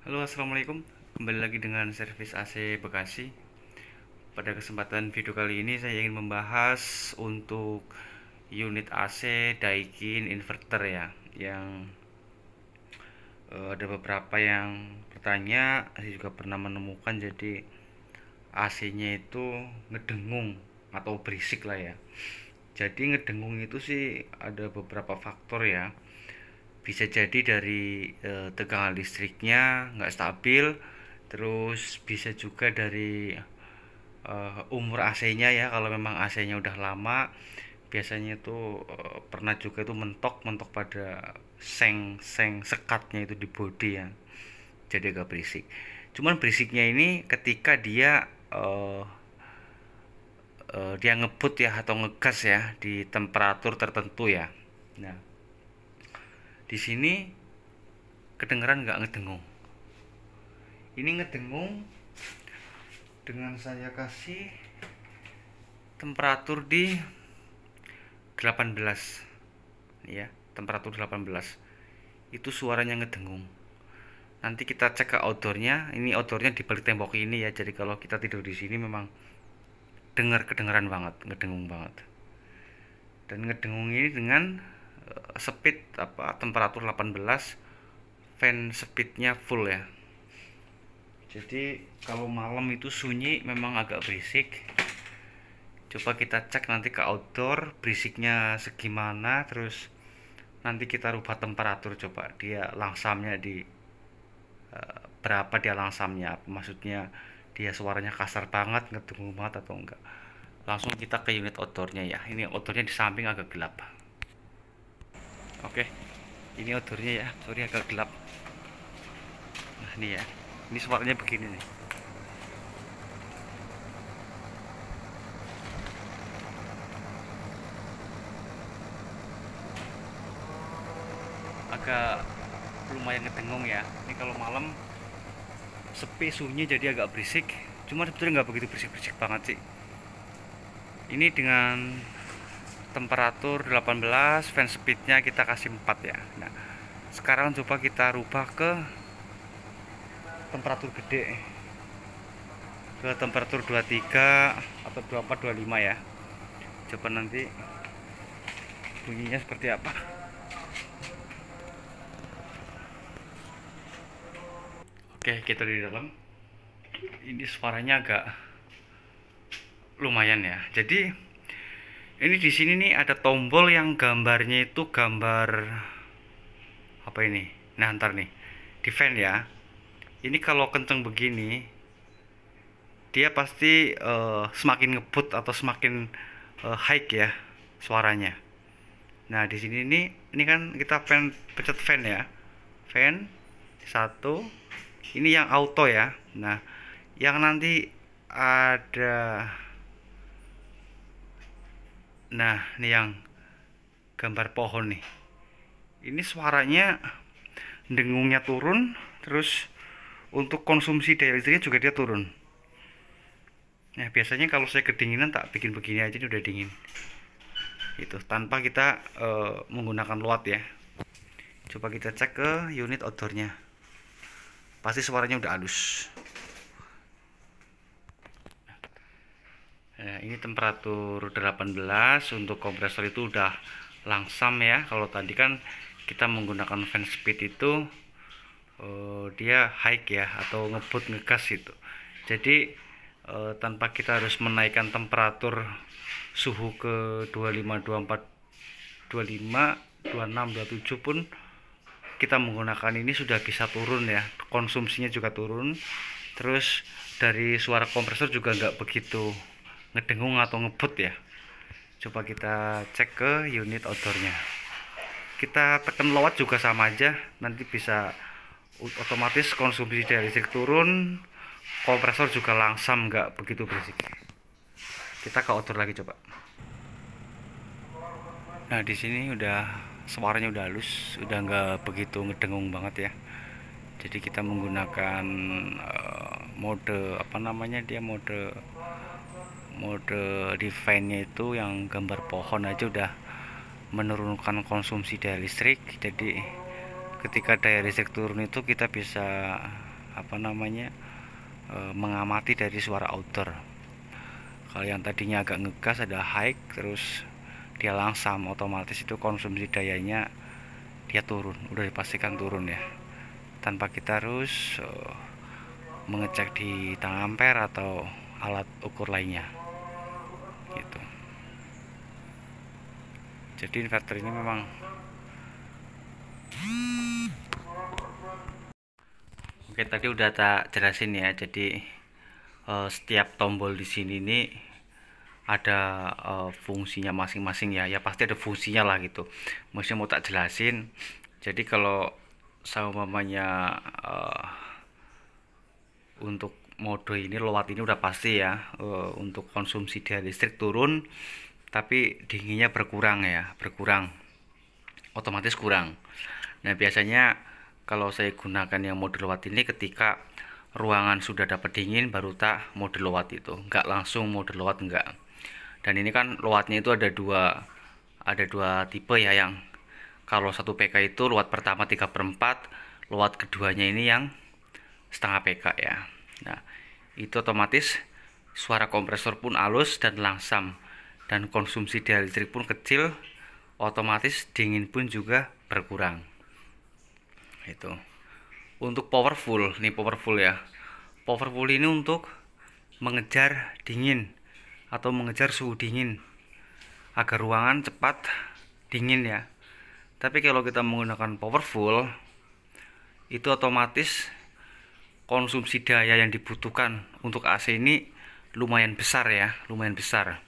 Halo, assalamualaikum. Kembali lagi dengan servis AC Bekasi. Pada kesempatan video kali ini saya ingin membahas untuk unit AC Daikin inverter ya, yang ada beberapa yang bertanya. Saya juga pernah menemukan, jadi AC-nya itu ngedengung atau berisik lah ya. Jadi ngedengung itu sih ada beberapa faktor ya. Bisa jadi dari tegangan listriknya nggak stabil, terus bisa juga dari umur AC-nya ya. Kalau memang AC-nya udah lama, biasanya itu pernah juga itu mentok pada seng sekatnya itu di bodi ya, jadi agak berisik. Cuman berisiknya ini ketika dia ngebut ya atau ngegas ya di temperatur tertentu ya. Nah, di sini kedengeran nggak ngedengung. Ini ngedengung dengan saya kasih temperatur di 18 ya, temperatur 18 itu suaranya ngedengung. Nanti kita cek ke outdoornya. Ini outdoornya di balik tembok ini ya, jadi kalau kita tidur di sini memang kedengeran banget, ngedengung banget. Dan ngedengung ini dengan speed temperatur 18, fan speednya full ya. Jadi kalau malam itu sunyi, memang agak berisik. Coba kita cek nanti ke outdoor berisiknya segimana, terus nanti kita rubah temperatur. Coba dia langsamnya di berapa, dia langsamnya, maksudnya dia suaranya kasar banget, ngedengung banget atau enggak. Langsung kita ke unit outdoornya ya. Ini outdoornya di samping agak gelap. Oke, ini outdoornya ya, sorry agak gelap. Nah ini ya, ini suaranya begini nih. Agak lumayan ngedengung ya. Ini kalau malam sepi sunyi jadi agak berisik. Cuma sebetulnya nggak begitu berisik-berisik banget sih. Ini dengan temperatur 18, fan speednya kita kasih 4 ya. Nah, sekarang coba kita rubah ke temperatur gede, ke temperatur 23 atau 24 25 ya. Coba nanti bunyinya seperti apa. Oke, kita di dalam. Ini suaranya agak lumayan ya. Jadi ini di sini nih ada tombol yang gambarnya itu gambar apa ini? Nah, ntar nih di fan ya. Ini kalau kenceng begini, dia pasti semakin ngebut atau semakin high ya suaranya. Nah, di sini ini kan kita pencet fan ya. Fan satu. Ini yang auto ya. Nah, yang nanti ada, nah ini yang gambar pohon nih. Ini suaranya dengungnya turun, terus untuk konsumsi daya listriknya juga dia turun. Nah, biasanya kalau saya kedinginan tak bikin begini aja, ini udah dingin. Itu tanpa kita menggunakan luat ya. Coba kita cek ke unit outdoornya. Pasti suaranya udah halus. Nah, ini temperatur 18, untuk kompresor itu udah langsam ya. Kalau tadi kan kita menggunakan fan speed itu dia high ya, atau ngebut ngegas itu. Jadi tanpa kita harus menaikkan temperatur suhu ke 25, 24, 25, 26, 27 pun kita menggunakan ini sudah bisa turun ya. Konsumsinya juga turun. Terus dari suara kompresor juga nggak begitu ngedengung atau ngebut ya. Coba kita cek ke unit outdoornya. Kita tekan load juga sama aja, nanti bisa otomatis konsumsi dari listrik turun, kompresor juga langsam, nggak begitu berisik. Kita ke outdoor lagi coba. Nah, di sini udah suaranya udah halus, udah nggak begitu ngedengung banget ya. Jadi kita menggunakan mode apa namanya, dia mode di fan-nya itu yang gambar pohon aja udah menurunkan konsumsi daya listrik. Jadi ketika daya listrik turun itu kita bisa mengamati dari suara outdoor. Kalau yang tadinya agak ngegas ada high terus dia langsam, otomatis itu konsumsi dayanya dia turun, udah dipastikan turun ya, tanpa kita harus mengecek di tang ampere atau alat ukur lainnya gitu. Jadi inverter ini memang oke, tadi udah tak jelasin ya. Jadi setiap tombol di sini nih ada fungsinya masing-masing ya. Ya pasti ada fungsinya lah gitu. Maksudnya mau tak jelasin. Jadi kalau seumpamanya untuk mode ini low watt ini udah pasti ya, untuk konsumsi daya listrik turun, tapi dinginnya berkurang ya, berkurang, otomatis kurang. Nah biasanya kalau saya gunakan yang mode low watt ini ketika ruangan sudah dapat dingin baru tak mode low watt itu, nggak langsung mode low watt enggak. Dan ini kan low wattnya itu ada dua tipe ya, yang kalau 1 PK itu low watt pertama 3/4, low watt keduanya ini yang setengah PK ya. Nah itu otomatis suara kompresor pun halus dan langsam, dan konsumsi daya listrik pun kecil, otomatis dingin pun juga berkurang. Itu untuk powerful, nih powerful ya. Powerful ini untuk mengejar dingin atau mengejar suhu dingin agar ruangan cepat dingin ya. Tapi kalau kita menggunakan powerful itu otomatis konsumsi daya yang dibutuhkan untuk AC ini lumayan besar ya, lumayan besar.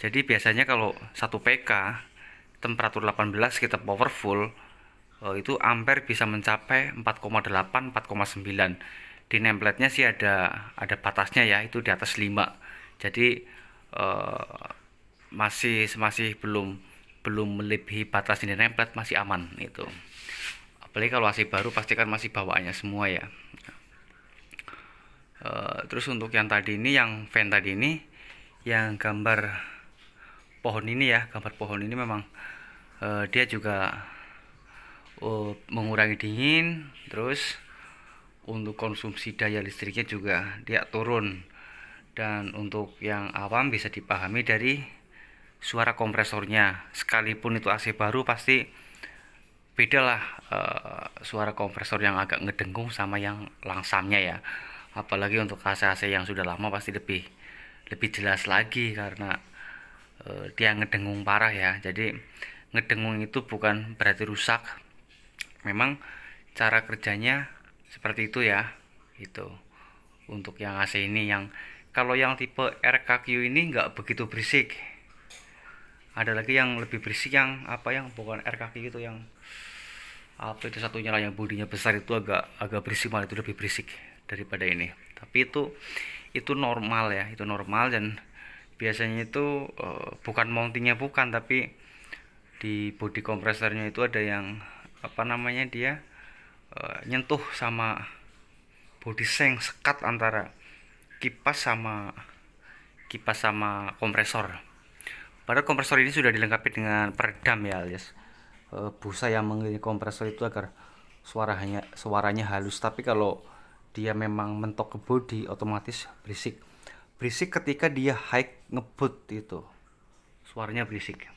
Jadi biasanya kalau 1 PK temperatur 18 kita powerful, itu ampere bisa mencapai 4,8 4,9. Di nameplate-nya sih ada batasnya ya, itu di atas 5. Jadi masih belum melebihi batas di nameplate, masih aman itu. Apalagi kalau AC baru pastikan masih bawaannya semua ya. Terus untuk yang tadi ini, yang fan tadi ini, yang gambar pohon ini ya, gambar pohon ini memang dia juga mengurangi dingin, terus untuk konsumsi daya listriknya juga dia turun. Dan untuk yang awam bisa dipahami dari suara kompresornya, sekalipun itu AC baru pasti beda lah suara kompresor yang agak ngedengung sama yang langsamnya ya. Apalagi untuk AC-AC yang sudah lama pasti lebih jelas lagi, karena dia ngedengung parah ya. Jadi ngedengung itu bukan berarti rusak, memang cara kerjanya seperti itu ya. Itu untuk yang AC ini. Yang kalau yang tipe RKQ ini nggak begitu berisik. Ada lagi yang lebih berisik, yang bukan RKQ itu, yang itu satunya lah, yang bodinya besar itu agak berisik, malah itu lebih berisik daripada ini. Tapi itu normal ya, itu normal. Dan biasanya itu bukan mountingnya, bukan, tapi di body kompresornya itu ada yang dia nyentuh sama body seng, sekat antara kipas sama kompresor. Padahal kompresor ini sudah dilengkapi dengan peredam ya, alias busa yang mengelilingi kompresor itu agar suaranya halus. Tapi kalau dia memang mentok ke body, otomatis berisik ketika dia high ngebut, itu suaranya berisik.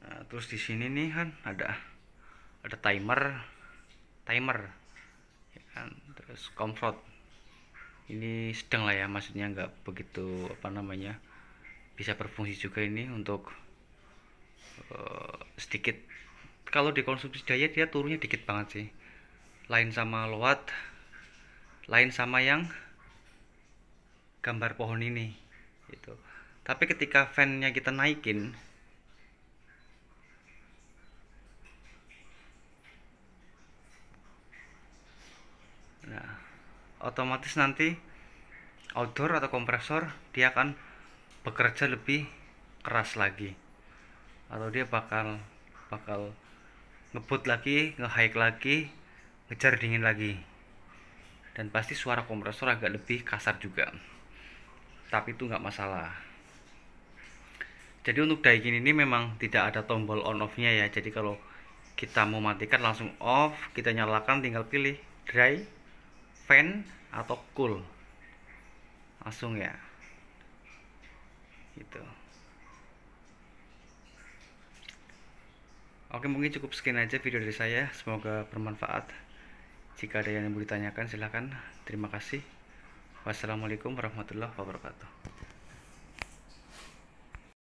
Nah, terus di sini nih kan ada timer ya kan? Terus comfort ini sedang lah ya, maksudnya nggak begitu bisa berfungsi juga ini untuk sedikit. Kalau dikonsumsi daya dia turunnya dikit banget sih, lain sama low watt, lain sama yang gambar pohon ini gitu. Tapi ketika fan-nya kita naikin, nah otomatis nanti outdoor atau kompresor dia akan bekerja lebih keras lagi, atau dia bakal ngebut lagi, nge-high lagi, ngejar dingin lagi. Dan pasti suara kompresor agak lebih kasar juga, tapi itu nggak masalah. Jadi untuk Daikin ini memang tidak ada tombol on off nya ya. Jadi kalau kita mau matikan langsung off, kita nyalakan tinggal pilih dry, fan, atau cool. Langsung ya gitu. Oke, mungkin cukup sekian aja video dari saya, semoga bermanfaat. Jika ada yang mau ditanyakan silahkan. Terima kasih. Wassalamualaikum warahmatullahi wabarakatuh.